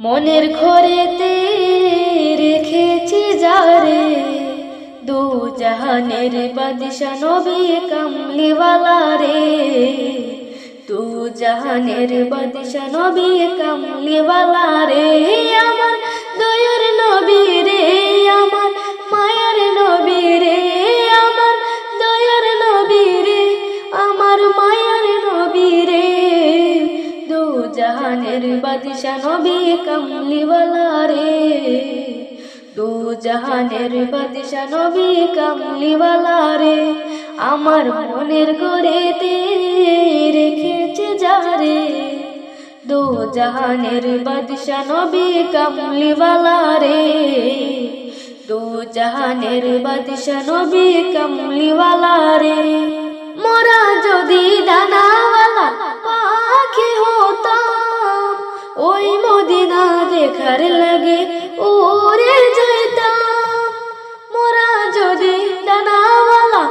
মনের ঘরেতে রেখেছি যারে, দু জাহানের বাদশা নবী কামলিওয়ালা রে। দু জাহানের বাদশা নবী কামলিওয়ালা রে। আমার দয়ার নবী রে, আমার মায়ার নবী রে, আমার দয়ার নবী রে, আমার মায়ার নবী রে। দু জাহানের বাদশা নবী কামলিওয়ালা রে। দু জাহানের বাদশা নবী কামলিওয়ালা রে। আমার মনের ঘরেতে রেখেছে যারে, দু জাহানের বাদশা নবী কামলিওয়ালা রে। দু জাহানের বাদশা নবী কামলিওয়ালা রে। মোরা যদি ডানাওয়ালা পাখি হতাম, ওই মদিনা দেখার লাগে উড়ে যেতাম। মোরা যদি ডানাওয়ালা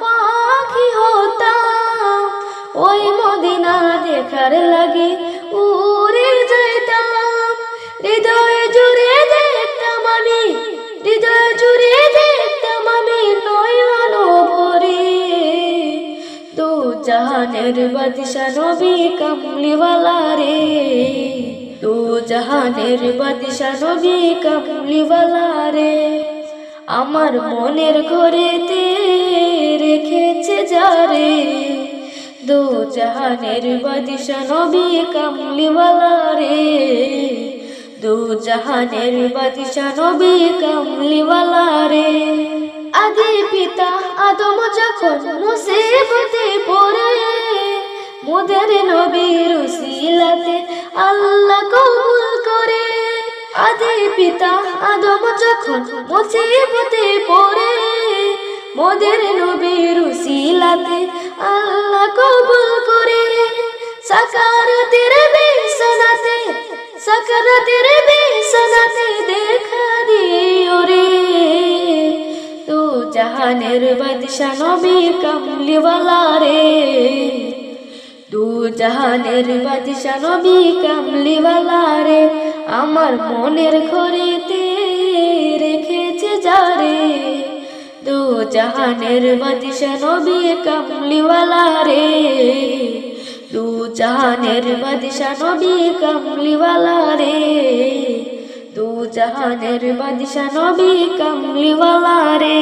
পাখি হতাম, ওই মদিনা দেখার লাগে উড়ে যেতাম। হৃদয় জুড়ে দেখতাম আমি, হৃদয় জুড়ে দেখতাম আমি নয়ন ভরে। দু জাহানের বাদশা নবী কামলিওয়ালা রে। দু জাহানের বাদশা নবী কামলিওয়ালা রে। আমার মনের ঘরেতে রেখেছে যারে, দু জাহানের বাদশা নবী কামলিওয়ালা রে। দু জাহানের বাদশা নবী কামলিওয়ালা রে। আদি পিতা আদম যখন মুসিবতে পড়ে, মোদের নবীর উসিলাতে আল্লাহ কবুল করে। আদি পিতা আদম যখন মুসিবতে পড়ে, মোদের নবীর উসিলাতে আল্লাহ কবুল করে। সাকারাতের বিছানাতে, সাকারাতের বিছানাতে দেখা দিও রে। দু জাহানের বাদশা নবী কামলিওয়ালা রে। দু জাহানের বাদশা নবী কামলিওয়ালা রে। আমার মনের ঘরেতে রেখেছে যারে, দু জাহানের বাদশা নবী কামলিওয়ালা রে। দু জাহানের বাদশা নবী কামলিওয়ালা রে। দু জাহানের বাদশা নবী কামলিওয়ালা রে।